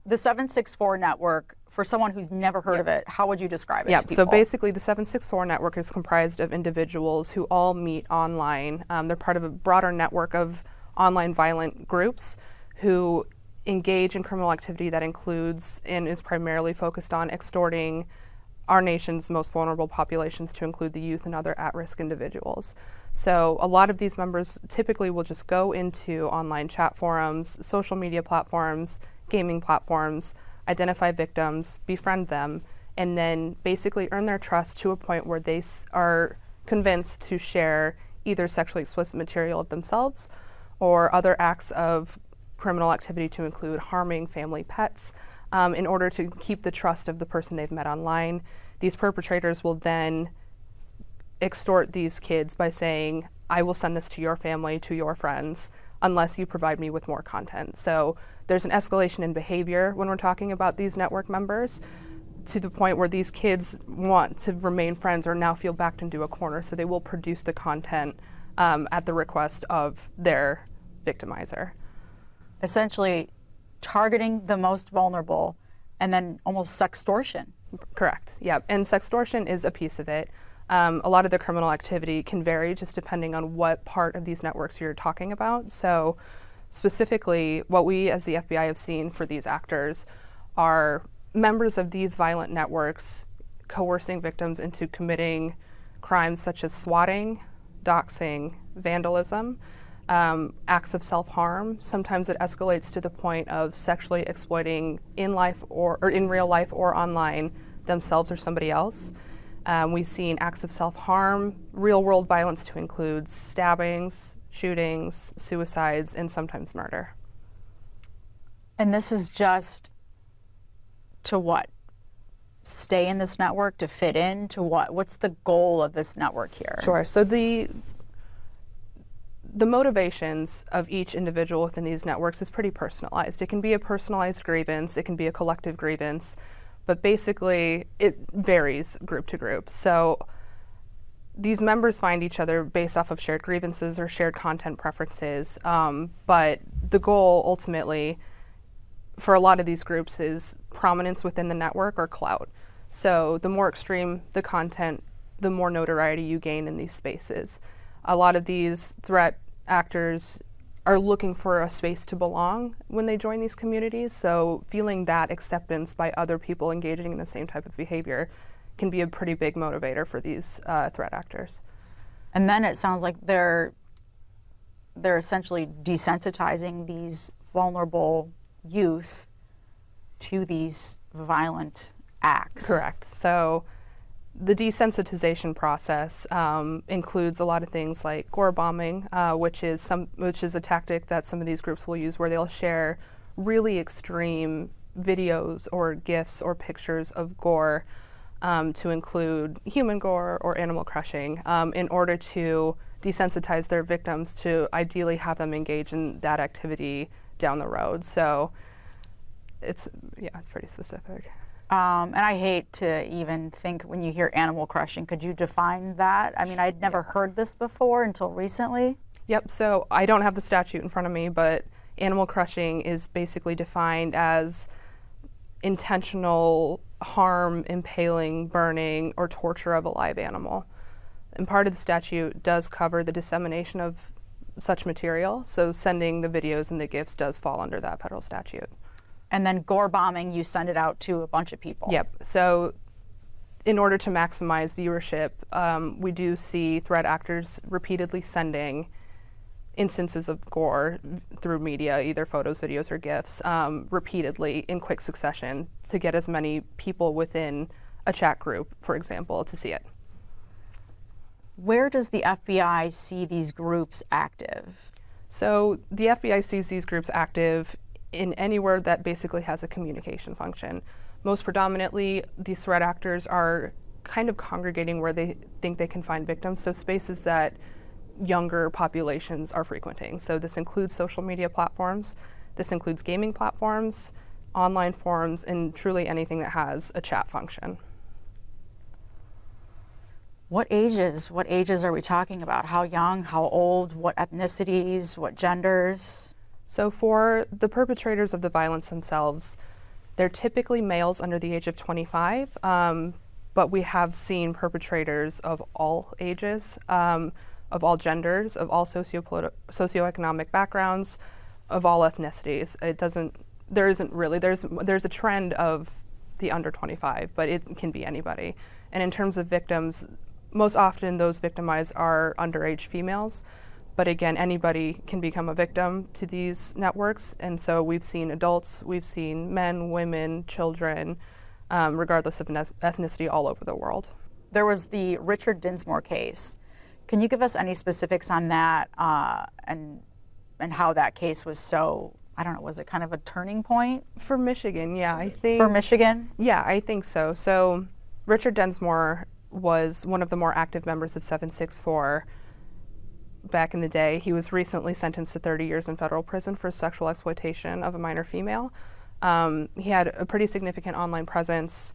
The 764 network, for someone who's never heard of it, how would you describe it to people? So basically the 764 network is comprised of individuals who all meet online. They're part of a broader network of online violent groups who engage in criminal activity that includes and is primarily focused on extorting our nation's most vulnerable populations, to include the youth and other at-risk individuals. So a lot of these members typically will just go into online chat forums, social media platforms, gaming platforms, identify victims, befriend them, and then basically earn their trust to a point where they are convinced to share either sexually explicit material of themselves or other acts of criminal activity, to include harming family pets, in order to keep the trust of the person they've met online. These perpetrators will then extort these kids by saying, I will send this to your family, to your friends, unless you provide me with more content. So there's an escalation in behavior when we're talking about these network members, to the point where these kids want to remain friends or now feel backed into a corner, so they will produce the content at the request of their victimizer. Essentially targeting the most vulnerable and then almost sextortion. Correct, yeah, and sextortion is a piece of it. A lot of the criminal activity can vary just depending on what part of these networks you're talking about. So specifically, what we as the FBI have seen for these actors are members of these violent networks coercing victims into committing crimes such as swatting, doxing, vandalism, acts of self-harm. Sometimes it escalates to the point of sexually exploiting in life or in real life or online themselves or somebody else. We've seen acts of self-harm, real-world violence to include stabbings, shootings, suicides, and sometimes murder. And this is just to what? Stay in this network, to fit in, to what? What's the goal of this network here? Sure. So the motivations of each individual within these networks is pretty personalized. It can be a personalized grievance, it can be a collective grievance, but basically it varies group to group. So these members find each other based off of shared grievances or shared content preferences, but the goal ultimately for a lot of these groups is prominence within the network or clout. So the more extreme the content, the more notoriety you gain in these spaces. A lot of these threat actors are looking for a space to belong when they join these communities, so feeling that acceptance by other people engaging in the same type of behavior can be a pretty big motivator for these threat actors. And then it sounds like they're essentially desensitizing these vulnerable youth to these violent acts. Correct. So the desensitization process includes a lot of things like gore bombing, which is a tactic that some of these groups will use, where they'll share really extreme videos or GIFs or pictures of gore, to include human gore or animal crushing, in order to desensitize their victims, to ideally have them engage in that activity down the road. So it's pretty specific. And I hate to even think, when you hear animal crushing, could you define that? I mean, I'd never heard this before until recently. Yep, so I don't have the statute in front of me, but animal crushing is basically defined as intentional harm, impaling, burning, or torture of a live animal. And part of the statute does cover the dissemination of such material, so sending the videos and the GIFs does fall under that federal statute. And then gore bombing, you send it out to a bunch of people. Yep. So in order to maximize viewership, we do see threat actors repeatedly sending instances of gore through media, either photos, videos, or GIFs, repeatedly in quick succession to get as many people within a chat group, for example, to see it. Where does the FBI see these groups active? So the FBI sees these groups active in anywhere that basically has a communication function. Most predominantly, these threat actors are kind of congregating where they think they can find victims, so spaces that younger populations are frequenting. So this includes social media platforms, this includes gaming platforms, online forums, and truly anything that has a chat function. What ages are we talking about? How young, how old, what ethnicities, what genders? So for the perpetrators of the violence themselves, They're typically males under the age of 25, but we have seen perpetrators of all ages, of all genders, of all socioeconomic backgrounds, of all ethnicities. There's a trend of the under 25, but it can be anybody. And in terms of victims, most often those victimized are underage females. But again, anybody can become a victim to these networks. And so we've seen adults, we've seen men, women, children, regardless of ethnicity, all over the world. There was the Richard Densmore case. Can you give us any specifics on that and how that case was so, I don't know, was it kind of a turning point? For Michigan, yeah, I think. For Michigan? Yeah, I think so. So Richard Densmore was one of the more active members of 764 back in the day. He was recently sentenced to 30 years in federal prison for sexual exploitation of a minor female. He had a pretty significant online presence,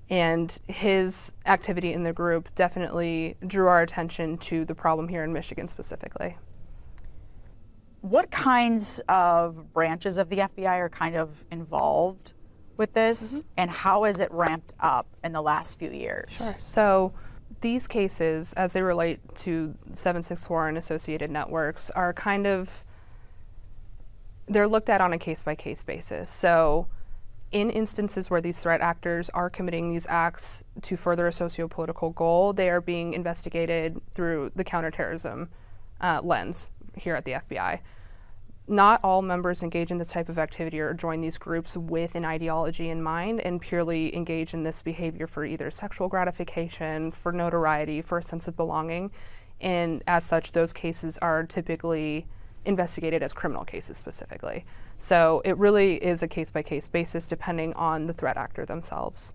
and his activity in the group definitely drew our attention to the problem here in Michigan specifically. What kinds of branches of the FBI are kind of involved with this, and how has it ramped up in the last few years? Sure. So these cases, as they relate to 764 and associated networks, are they're looked at on a case-by-case basis. So in instances where these threat actors are committing these acts to further a socio-political goal, they are being investigated through the counterterrorism lens here at the FBI. Not all members engage in this type of activity or join these groups with an ideology in mind and purely engage in this behavior for either sexual gratification, for notoriety, for a sense of belonging. And as such, those cases are typically investigated as criminal cases specifically. So it really is a case-by-case basis depending on the threat actor themselves.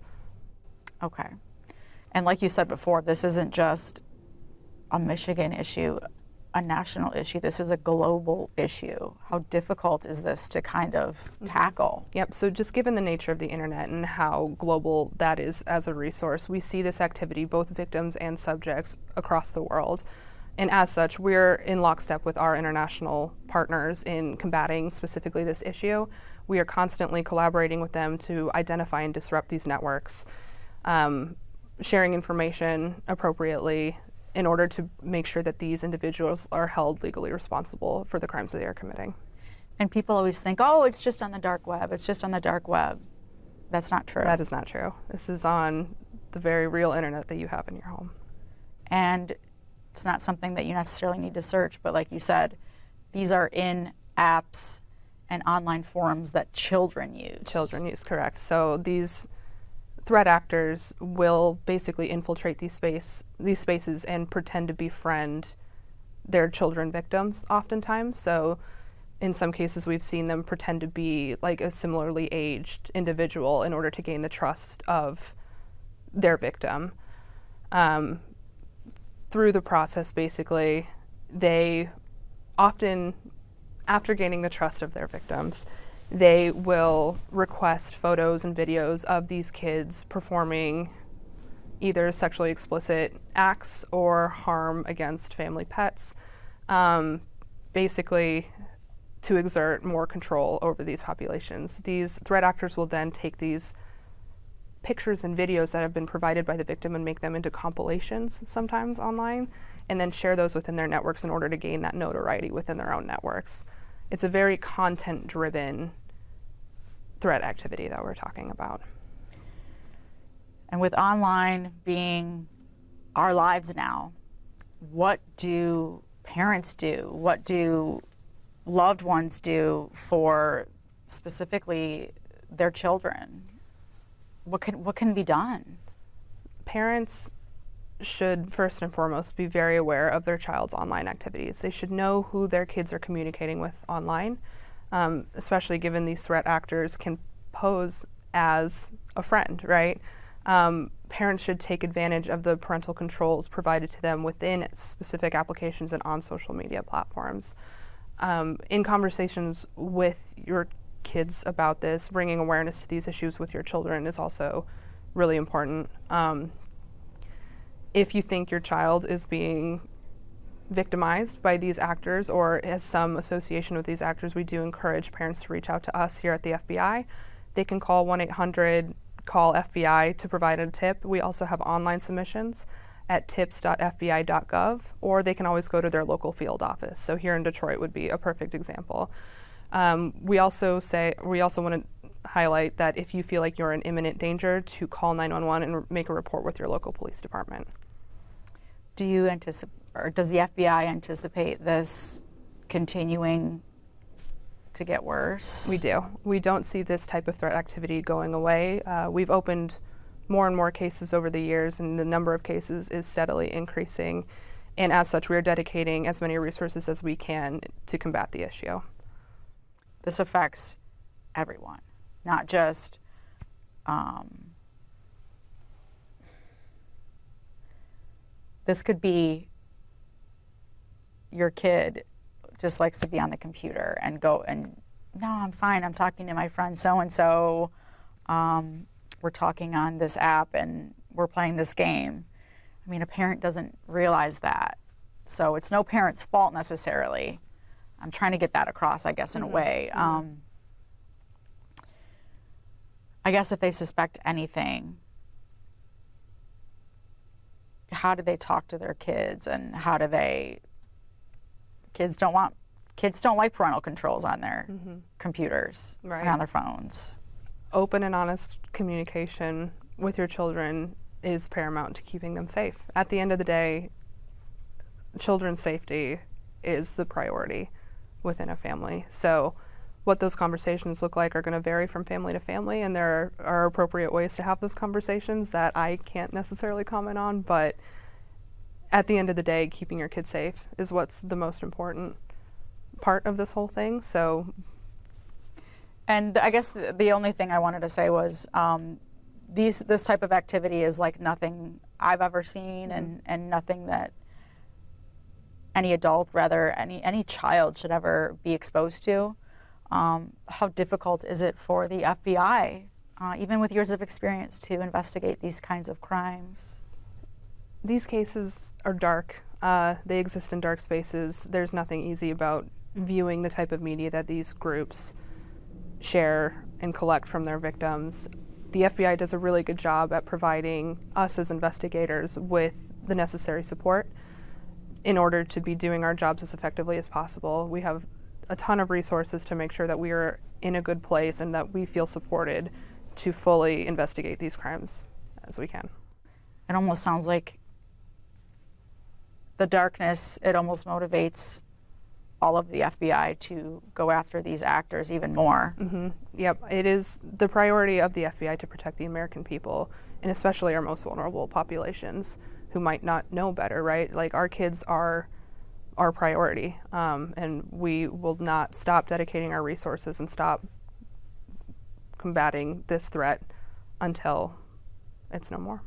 Okay. And like you said before, this isn't just a Michigan issue, a national issue. This is a global issue. How difficult is this to kind of tackle? Yep, so just given the nature of the internet and how global that is as a resource, we see this activity, both victims and subjects, across the world. And as such, we're in lockstep with our international partners in combating specifically this issue. We are constantly collaborating with them to identify and disrupt these networks, sharing information appropriately in order to make sure that these individuals are held legally responsible for the crimes that they are committing. And people always think, oh, it's just on the dark web. It's just on the dark web. That's not true. That is not true. This is on the very real internet that you have in your home. And it's not something that you necessarily need to search, but like you said, these are in apps and online forums that children use. Children use, correct. So these threat actors will basically infiltrate these spaces and pretend to befriend their children victims oftentimes. So in some cases we've seen them pretend to be like a similarly aged individual in order to gain the trust of their victim. Through the process, basically, they often, after gaining the trust of their victims, they will request photos and videos of these kids performing either sexually explicit acts or harm against family pets, basically to exert more control over these populations. These threat actors will then take these pictures and videos that have been provided by the victim and make them into compilations sometimes online, and then share those within their networks in order to gain that notoriety within their own networks. It's a very content-driven threat activity that we're talking about. And with online being our lives now, what do parents do? What do loved ones do for specifically their children? What can be done? Parents should first and foremost be very aware of their child's online activities. They should know who their kids are communicating with online, especially given these threat actors can pose as a friend, right? Parents should take advantage of the parental controls provided to them within specific applications and on social media platforms. In conversations with your kids about this, bringing awareness to these issues with your children is also really important. If you think your child is being victimized by these actors or has some association with these actors, we do encourage parents to reach out to us here at the FBI they can call 1-800-CALL-FBI to provide a tip. We also have online submissions at tips.fbi.gov, or they can always go to their local field office. So here in Detroit would be a perfect example. We also want to highlight that if you feel like you're in imminent danger, to call 911 and make a report with your local police department. Do you anticipate, or does the FBI anticipate this continuing to get worse? We do. We don't see this type of threat activity going away. We've opened more and more cases over the years, and the number of cases is steadily increasing. And as such, we are dedicating as many resources as we can to combat the issue. This affects everyone, not just this could be your kid just likes to be on the computer and go and, no, I'm fine, I'm talking to my friend so-and-so, we're talking on this app and we're playing this game. I mean, a parent doesn't realize that. So it's no parent's fault necessarily. I'm trying to get that across, I guess, in a way. I guess if they suspect anything, how do they talk to their kids, and how do they, kids don't like parental controls on their computers and on their phones. Open and honest communication with your children is paramount to keeping them safe. At the end of the day, children's safety is the priority within a family. So what those conversations look like are going to vary from family to family, and there are appropriate ways to have those conversations that I can't necessarily comment on, but at the end of the day, keeping your kids safe is what's the most important part of this whole thing. So, and I guess the only thing I wanted to say was this type of activity is like nothing I've ever seen, and nothing that any adult, rather any child, should ever be exposed to. How difficult is it for the FBI, even with years of experience, to investigate these kinds of crimes? These cases are dark. They exist in dark spaces. There's nothing easy about viewing the type of media that these groups share and collect from their victims. The FBI does a really good job at providing us as investigators with the necessary support in order to be doing our jobs as effectively as possible. We have a ton of resources to make sure that we are in a good place and that we feel supported to fully investigate these crimes as we can. It almost sounds like the darkness, it almost motivates all of the FBI to go after these actors even more. Yep, it is the priority of the FBI to protect the American people, and especially our most vulnerable populations who might not know better, right? Like, our kids are our priority, and we will not stop dedicating our resources and stop combating this threat until it's no more.